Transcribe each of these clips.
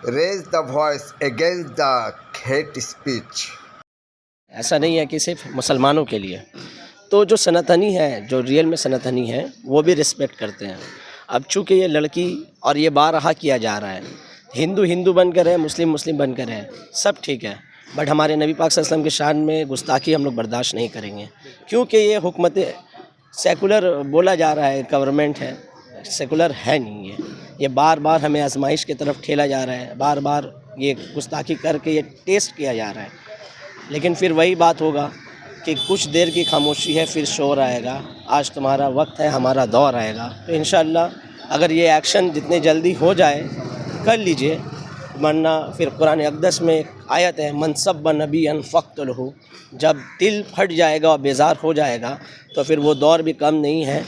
Raise the voice against the hate speech. ऐसा नहीं है कि सिर्फ मुसलमानों के लिए, तो जो सनातनी है, जो रियल में सनातनी है, वो भी रिस्पेक्ट करते हैं। अब चूँकि ये लड़की और ये बारहा किया जा रहा है, हिंदू हिंदू बनकर है, मुस्लिम मुस्लिम बनकर है, सब ठीक है, बट हमारे नबी पाक सल्लल्लाहु अलैहि वसल्लम के शान में गुस्ताखी हम लोग बर्दाश्त नहीं करेंगे, क्योंकि ये हुकूमत सेकुलर बोला जा रहा है, गवर्नमेंट है, सेकुलर है नहीं ये बार बार हमें आजमाइश की तरफ ठेला जा रहा है, बार बार ये गुस्ताखी करके ये टेस्ट किया जा रहा है। लेकिन फिर वही बात होगा कि कुछ देर की खामोशी है, फिर शोर आएगा। आज तुम्हारा वक्त है, हमारा दौर आएगा। तो इंशाअल्लाह अगर ये एक्शन जितने जल्दी हो जाए कर लीजिए, वरना फिर कुरान अक़दस में एक आयत है, मन सब्ब नबिय्यन फ़क़्तुलहु, जब दिल फट जाएगा और बेजार हो जाएगा तो फिर वो दौर भी कम नहीं है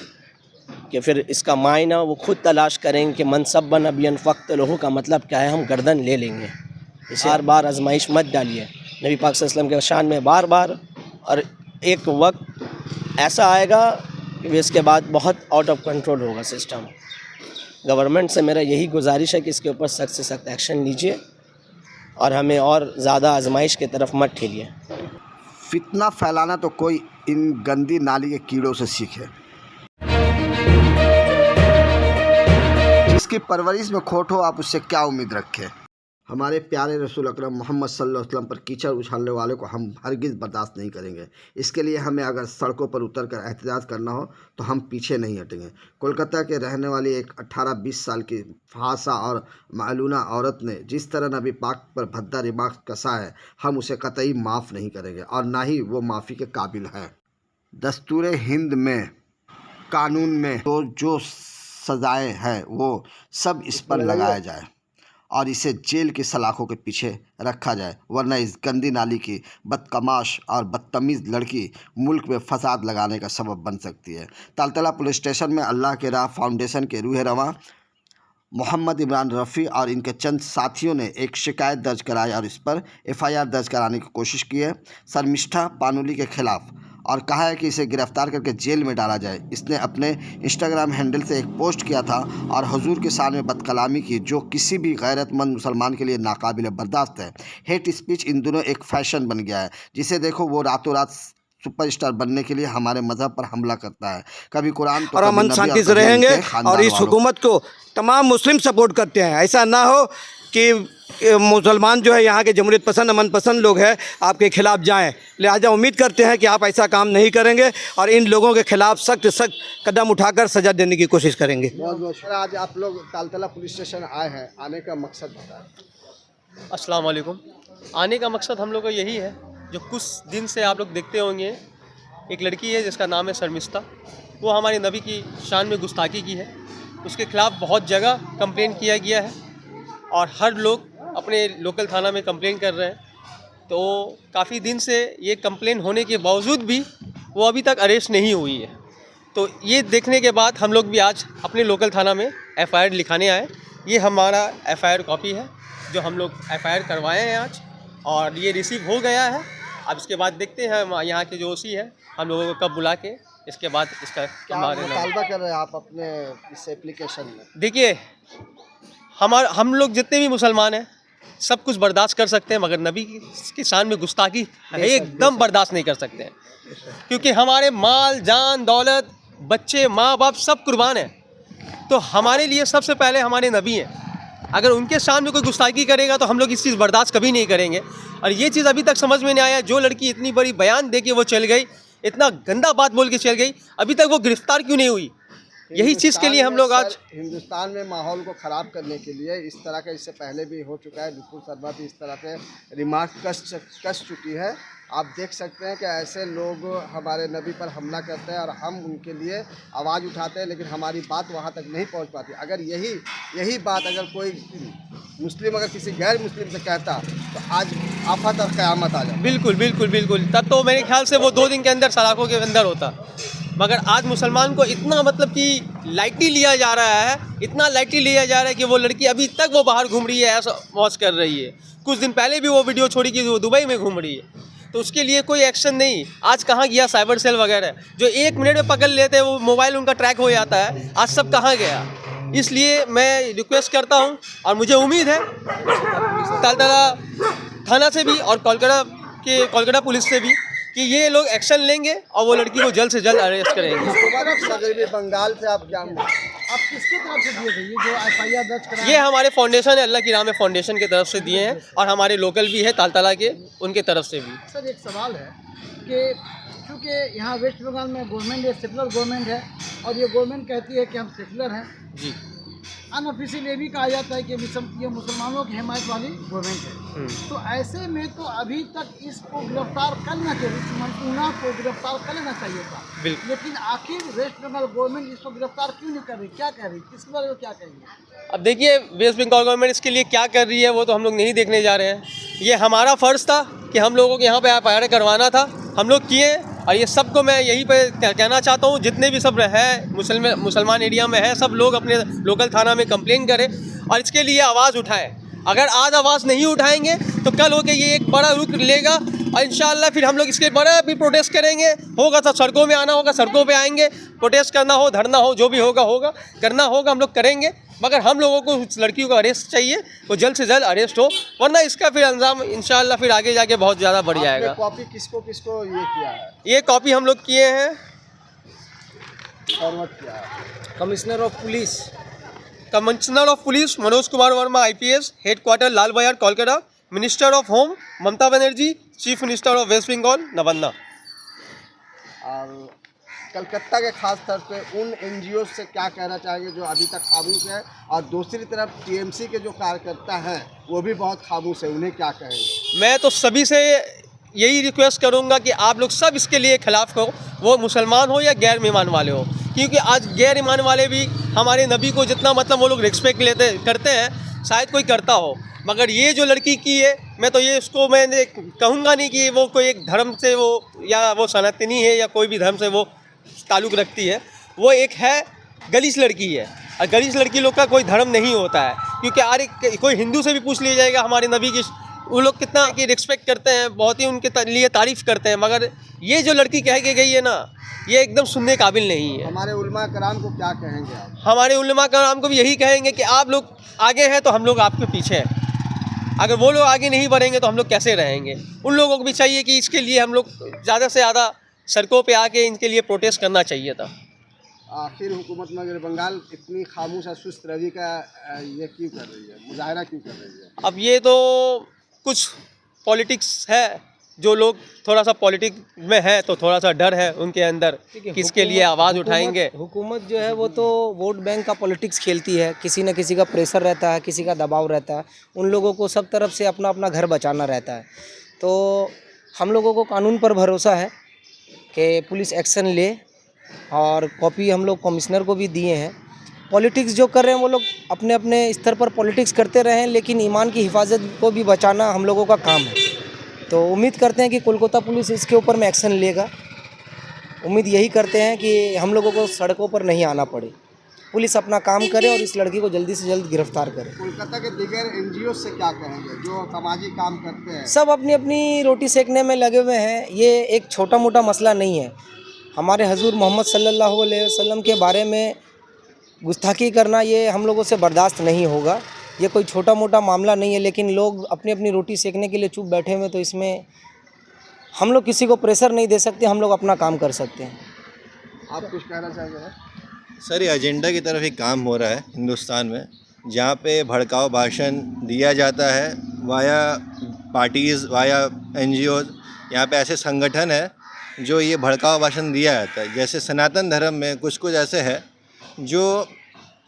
कि फिर इसका मायना वो खुद तलाश करेंगे कि मन सब्ब नबिय्यन फ़क़्तुलहु का मतलब क्या है, हम गर्दन ले लेंगे। इसे बार बार आजमाइश मत डालिए नबी पाक सल्लल्लाहु अलैहि वसल्लम के शान में बार बार, और एक वक्त ऐसा आएगा कि इसके बाद बहुत आउट ऑफ कंट्रोल होगा सिस्टम। गवर्नमेंट से मेरा यही गुजारिश है कि इसके ऊपर सख्त से सख्त एक्शन लीजिए और हमें और ज़्यादा आजमाइश की तरफ मत ठेलिए। फितना फैलाना तो कोई इन गंदी नाली के कीड़ों से सीखे। जिसकी परवरिश में खोट हो, आप उससे क्या उम्मीद रखें। हमारे प्यारे रसूल अकरम मोहम्मद सल्लल्लाहु अलैहि वसल्लम पर कीचड़ उछालने वाले को हम हरगिज़ बर्दाश्त नहीं करेंगे। इसके लिए हमें अगर सड़कों पर उतरकर एहतजाज करना हो तो हम पीछे नहीं हटेंगे। कोलकाता के रहने वाली एक 18-20 साल की फासा और मालूना औरत ने जिस तरह नबी पाक पर भद्दा रिमार्क कसा है, हम उसे कतई माफ़ नहीं करेंगे और ना ही वो माफ़ी के काबिल है। दस्तूर हिंद में, कानून में तो जो सजाएं हैं वो सब इस पर लगाया जाए और इसे जेल की सलाखों के पीछे रखा जाए, वरना इस गंदी नाली की बदतमाश और बदतमीज़ लड़की मुल्क में फसाद लगाने का सबब बन सकती है। तालतला पुलिस स्टेशन में अल्लाह के राह फाउंडेशन के रूह रवां मोहम्मद इमरान रफ़ी और इनके चंद साथियों ने एक शिकायत दर्ज कराई और इस पर FIR दर्ज कराने की कोशिश की है शर्मिष्ठा पानुली के ख़िलाफ़, और कहा है कि इसे गिरफ़्तार करके जेल में डाला जाए। इसने अपने इंस्टाग्राम हैंडल से एक पोस्ट किया था और हुजूर के शान में बदकलामी की, जो किसी भी गैरतमंद मुसलमान के लिए नाकाबिल बर्दाश्त है। हेट स्पीच इन दिनों एक फ़ैशन बन गया है, जिसे देखो वो रातों रात सुपरस्टार बनने के लिए हमारे मज़हब पर हमला करता है। कभी कुरान तो और अमन शांति से रहेंगे और इस हुकूमत को तमाम मुस्लिम सपोर्ट करते हैं। ऐसा ना हो कि मुसलमान जो है यहाँ के जमहूरियत पसंद अमन पसंद लोग हैं आपके खिलाफ जाएं। लिहाजा उम्मीद करते हैं कि आप ऐसा काम नहीं करेंगे और इन लोगों के खिलाफ सख्त सख्त कदम उठाकर सज़ा देने की कोशिश करेंगे। बहुत बहुत आज आप लोग तालतला पुलिस स्टेशन आए हैं, आने का मकसद बताएं। अस्सलाम वालेकुम। आने का मकसद हम लोग का यही है, जो कुछ दिन से आप लोग देखते होंगे एक लड़की है जिसका नाम है शर्मिष्ठा, वो हमारे नबी की शान में गुस्ताखी की है। उसके खिलाफ़ बहुत जगह कंप्लेन किया गया है और हर लोग अपने लोकल थाना में कंप्लेन कर रहे हैं। तो काफ़ी दिन से ये कंप्लेन होने के बावजूद भी वो अभी तक अरेस्ट नहीं हुई है। तो ये देखने के बाद हम लोग भी आज अपने लोकल थाना में FIR लिखाने आए। ये हमारा FIR कॉपी है जो हम लोग FIR करवाए हैं आज, और ये रिसीव हो गया है। अब इसके बाद देखते हैं यहाँ के जो OC है हम लोगों को कब बुला के इसके बाद इसका क्या मुतालबा कर रहे हैं आप अपने इस एप्लीकेशन में। देखिए, हम लोग जितने भी मुसलमान हैं सब कुछ बर्दाश्त कर सकते हैं, मगर नबी की शान में गुस्ताखी एकदम बर्दाश्त नहीं कर सकते हैं, क्योंकि हमारे माल जान दौलत बच्चे माँ बाप सब कुर्बान हैं। तो हमारे लिए सबसे पहले हमारे नबी हैं। अगर उनके शान में कोई गुस्ताखी करेगा तो हम लोग इस चीज़ बर्दाश्त कभी नहीं करेंगे। और ये चीज़ अभी तक समझ में नहीं आया, जो लड़की इतनी बड़ी बयान दे के वो चल गई, इतना गंदा बात बोल के चल गई, अभी तक वो गिरफ्तार क्यों नहीं हुई। यही चीज़ के लिए हम लोग आज हिंदुस्तान में माहौल को ख़राब करने के लिए इस तरह का, इससे पहले भी हो चुका है, विपुल शर्मा भी इस तरह के रिमार्क कस चुकी है। आप देख सकते हैं कि ऐसे लोग हमारे नबी पर हमला करते हैं और हम उनके लिए आवाज़ उठाते हैं, लेकिन हमारी बात वहाँ तक नहीं पहुँच पाती। अगर यही बात अगर कोई मुस्लिम अगर किसी गैर मुस्लिम से कहता तो आज आफत और क़यामत आ जाए। बिल्कुल बिल्कुल बिल्कुल, तब तो मेरे ख्याल से वो 2 दिन के अंदर सलाखों के अंदर होता। मगर आज मुसलमान को इतना मतलब कि लाइटली लिया जा रहा है, इतना लाइटली लिया जा रहा है कि वो लड़की अभी तक वो बाहर घूम रही है, ऐसा मौज कर रही है। कुछ दिन पहले भी वो वीडियो छोड़ी कि वो दुबई में घूम रही है, तो उसके लिए कोई एक्शन नहीं। आज कहाँ गया साइबर सेल वगैरह, जो 1 मिनट में पकड़ लेते हैं, वो मोबाइल उनका ट्रैक हो जाता है, आज सब कहाँ गया। इसलिए मैं रिक्वेस्ट करता हूँ और मुझे उम्मीद है तालतला थाना से भी और कोलकाता पुलिस से भी कि ये लोग एक्शन लेंगे और वो लड़की को जल्द से जल्द अरेस्ट करेंगे। मगरबी बंगाल से आप क्या आप किसकी तरफ से दिए थे ये जो एफआईआर दर्ज करा? ये हमारे फाउंडेशन है, अल्लाह की राह में फाउंडेशन की तरफ से दिए हैं और हमारे लोकल भी है तालतला के, उनके तरफ से भी। सर एक सवाल है कि चूँकि यहाँ वेस्ट बंगाल में गवर्नमेंट है, सेकुलर गवर्नमेंट है और ये गवर्नमेंट कहती है कि हम सेकुलर हैं, जी अनऑफिशियल ये भी कहा जाता है कि ये मुसलमानों की हिमायत वाली गवर्नमेंट है। तो ऐसे में तो अभी तक इसको गिरफ्तार करना चाहिए, इस मंसूना को गिरफ्तार कर लेना चाहिए था, लेकिन आखिर वेस्ट बंगाल गवर्नमेंट इसको गिरफ्तार क्यों नहीं कर रही, क्या कह रही, किस बारे में क्या कहेंगे? अब देखिए वेस्ट बंगाल गवर्नमेंट इसके लिए क्या कर रही है वो तो हम लोग नहीं देखने जा रहे हैं। ये हमारा फ़र्ज़ था कि हम लोगों को यहाँ पे एफआईआर करवाना था, हम लोग किए और ये सबको मैं यहीं पे कहना चाहता हूँ जितने भी सब है मुसलमान एरिया में है सब लोग अपने लोकल थाना में कंप्लेन करें और इसके लिए आवाज़ उठाएं। अगर आज आवाज़ नहीं उठाएंगे तो कल होके ये एक बड़ा रुख लेगा और इंशाअल्लाह फिर हम लोग इसके बड़ा भी प्रोटेस्ट करेंगे। होगा तो सड़कों में आना होगा, सड़कों पे आएंगे, प्रोटेस्ट करना हो, धरना हो, जो भी होगा करना होगा हम लोग करेंगे। मगर हम लोगों को उस लड़कियों का अरेस्ट चाहिए, वो जल्द से जल्द अरेस्ट हो, वरना इसका फिर अंजाम इंशाअल्लाह फिर आगे जाके बहुत ज़्यादा बढ़ जाएगा। कॉपी किसको किसको ये किया है? ये कॉपी हम लोग किए हैं फॉरवर्ड किया है commissioner of police Manoj Kumar Verma IPS, headquarter Lal Bazaar Kolkata, minister of home Mamata Banerjee, chief minister of West Bengal नवान्ना। और कलकत्ता के खास तौर पे उन NGO से क्या कहना चाहेंगे जो अभी तक खामोश है, और दूसरी तरफ TMC के जो कार्यकर्ता हैं वो भी बहुत खामोश है, उन्हें क्या कहेंगे? मैं तो सभी से यही रिक्वेस्ट करूंगा कि आप लोग सब इसके लिए खिलाफ हो, वो मुसलमान हो या गैर ईमान वाले हो, क्योंकि आज गैर ईमान वाले भी हमारे नबी को जितना मतलब वो लोग रिस्पेक्ट करते हैं, शायद कोई करता हो, मगर ये जो लड़की की है मैं तो ये उसको मैं कहूँगा नहीं कि वो कोई एक धर्म से वो या वो सनातनी है या कोई भी धर्म से वो ताल्लुक़ रखती है, वो एक है गलीस लड़की है और गलीस लड़की लोग का कोई धर्म नहीं होता है। क्योंकि कोई हिंदू से भी पूछ लिया जाएगा हमारे नबी की वो लोग कितना कि रिस्पेक्ट करते हैं, बहुत ही उनके लिए तारीफ़ करते हैं, मगर ये जो लड़की कह के गई है ना ये एकदम सुनने काबिल नहीं है। हमारे उलमा कराम को क्या कहेंगे आप? हमारे उलमा कराम को भी यही कहेंगे कि आप लोग आगे हैं तो हम लोग आपके पीछे हैं, अगर वो लोग आगे नहीं बढ़ेंगे तो हम लोग कैसे रहेंगे। उन लोगों को भी चाहिए कि इसके लिए हम लोग ज़्यादा से ज़्यादा सड़कों पे आके इनके लिए प्रोटेस्ट करना चाहिए था। आखिर हुकूमत मगर बंगाल इतनी खामोश और सुस्त रवि का ये क्यों कर रही है, मुजाहरा क्यों कर रही है? अब ये तो कुछ पॉलिटिक्स है, जो लोग थोड़ा सा पॉलिटिक्स में है तो थोड़ा सा डर है उनके अंदर किसके लिए आवाज़ उठाएंगे। हुकूमत जो है वो तो वोट बैंक का पॉलिटिक्स खेलती है, किसी न किसी का प्रेशर रहता है, किसी का दबाव रहता है, उन लोगों को सब तरफ से अपना अपना घर बचाना रहता है। तो हम लोगों को कानून पर भरोसा है कि पुलिस एक्शन ले, और कॉपी हम लोग कमिश्नर को भी दिए हैं। पॉलिटिक्स जो कर रहे हैं वो लोग अपने अपने स्तर पर पॉलिटिक्स करते रहें, लेकिन ईमान की हिफाजत को भी बचाना हम लोगों का काम है। तो उम्मीद करते हैं कि कोलकाता पुलिस इसके ऊपर में एक्शन लेगा। उम्मीद यही करते हैं कि हम लोगों को सड़कों पर नहीं आना पड़े, पुलिस अपना काम करे और इस लड़की को जल्दी से जल्द गिरफ्तार करे। कोलकाता के दीगर NGO से क्या कहेंगे जो सामाजिक काम करते हैं? सब अपनी अपनी रोटी सेकने में लगे हुए हैं। ये एक छोटा मोटा मसला नहीं है। हमारे हजूर मोहम्मद सल्लल्लाहु अलैहि वसल्लम के बारे में गुस्ताखी करना ये हम लोगों से बर्दाश्त नहीं होगा। ये कोई छोटा मोटा मामला नहीं है, लेकिन लोग अपनी अपनी रोटी सेकने के लिए चुप बैठे हुए, तो इसमें हम लोग किसी को प्रेशर नहीं दे सकते, हम लोग अपना काम कर सकते हैं। आप कुछ कहना चाहेंगे? सर ये एजेंडा की तरफ एक काम हो रहा है हिंदुस्तान में, जहाँ पे भड़काऊ भाषण दिया जाता है वाया पार्टीज़, वाया NGO। यहाँ पे ऐसे संगठन है जो ये भड़काऊ भाषण दिया जाता है। जैसे सनातन धर्म में कुछ ऐसे है जो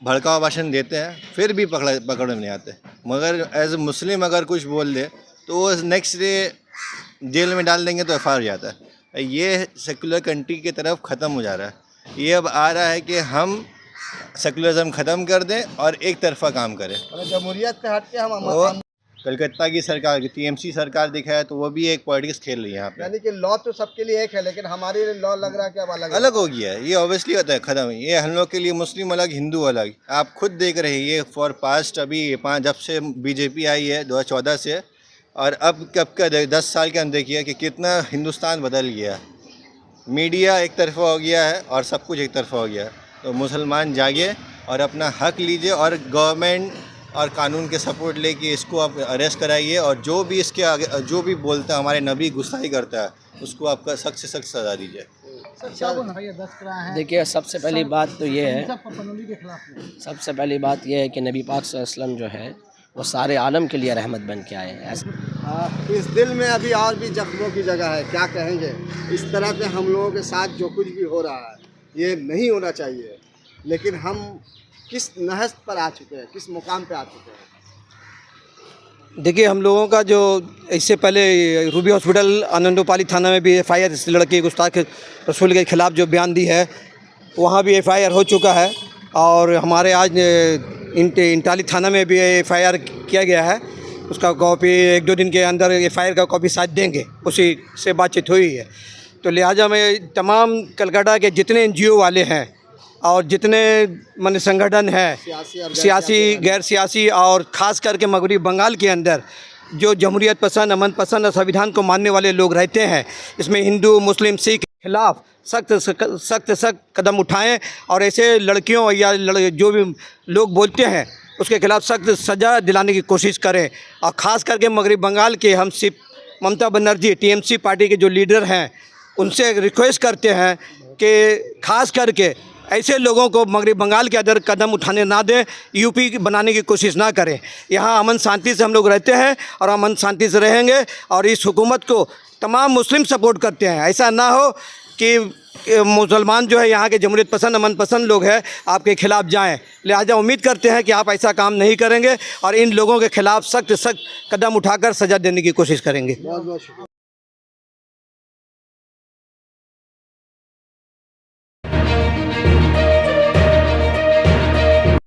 भड़काऊ भाषण देते हैं फिर भी पकड़ में नहीं आते, मगर एज ए मुस्लिम अगर कुछ बोल दे तो वो नेक्स्ट डे जेल में डाल देंगे तो FIR हो जाता है। ये सेकुलर कंट्री की तरफ ख़त्म हो जा रहा है। ये अब आ रहा है कि हम सेकुलरिज्म ख़त्म कर दें और एक तरफा काम करें। जमहूरियत से हट के हम कलकत्ता की सरकार, TMC सरकार दिखाया तो वो भी एक पॉलिटिक्स खेल रही है यहाँ पे। यानी कि लॉ तो सबके लिए एक है, लेकिन हमारे लिए लॉ लग रहा है कि अब अलग हो गया है। ये ऑब्वियसली होता है ख़त्म। ये हम लोग के लिए मुस्लिम अलग, हिंदू अलग। आप खुद देख रहे हैं ये फॉर पास्ट अभी जब से BJP आई है 2014 से, और अब कब का 10 साल के अंदर देखिए कि कितना हिंदुस्तान बदल गया। मीडिया एक तरफा हो गया है और सब कुछ एक तरफा हो गया है। तो मुसलमान जागे और अपना हक लीजिए और गवर्नमेंट और कानून के सपोर्ट लेके इसको आप अरेस्ट कराइए और जो भी इसके आगे जो भी बोलता है हमारे नबी गुस्ताखी करता है उसको आपका सख्त से सख्त सज़ा दीजिए। सर क्या बोलना है, ये 10 कराए हैं देखिए सबसे पहली बात तो ये है, पनोली के खिलाफ में। सबसे पहली बात ये है कि नबी पाक सल्लल्लाहु अलैहि वसल्लम जो है वो सारे आलम के लिए रहमत बन के आए हैं। इस दिल में अभी और भी जख्मों की जगह है, क्या कहेंगे? इस तरह से हम लोगों के साथ जो कुछ भी हो रहा है ये नहीं होना चाहिए, लेकिन हम किस नहज पर आ चुके हैं, किस मुकाम पे आ चुके हैं? देखिए हम लोगों का जो इससे पहले रूबी हॉस्पिटल आनंदोपाली थाना में भी एफआईआर इस लड़के गुस्ताख रसूल के खिलाफ जो बयान दी है वहाँ भी एफआईआर हो चुका है और हमारे आज इंटाली थाना में भी एफआईआर किया गया है। उसका कॉपी 1-2 दिन के अंदर एफआईआर का कॉपी शायद देंगे, उसी से बातचीत हुई है। तो लिहाजा मैं तमाम कलकत्ता के जितने एनजीओ वाले हैं और जितने माने संगठन हैं सियासी गैर सियासी और ख़ास करके मगरबी बंगाल के अंदर जो जमहूरियत पसंद अमन पसंद और संविधान को मानने वाले लोग रहते हैं, इसमें हिंदू मुस्लिम सिख के खिलाफ सख्त कदम उठाएं और ऐसे लड़कियों या जो भी लोग बोलते हैं उसके खिलाफ सख्त सज़ा दिलाने की कोशिश करें। और ख़ास करके मगरबी बंगाल के हम सिर्फ ममता बनर्जी टीएमसी पार्टी के जो लीडर हैं उनसे रिक्वेस्ट करते हैं कि ख़ास करके ऐसे लोगों को मगरबी बंगाल के अंदर कदम उठाने ना दें, यूपी बनाने की कोशिश ना करें। यहाँ अमन शांति से हम लोग रहते हैं और अमन शांति से रहेंगे और इस हुकूमत को तमाम मुस्लिम सपोर्ट करते हैं। ऐसा ना हो कि मुसलमान जो है यहाँ के जमहूरियत पसंद अमन पसंद लोग हैं आपके खिलाफ जाएं। लिहाजा उम्मीद करते हैं कि आप ऐसा काम नहीं करेंगे और इन लोगों के खिलाफ सख्त कदम उठाकर सज़ा देने की कोशिश करेंगे। बहुत बहुत शुक्रिया।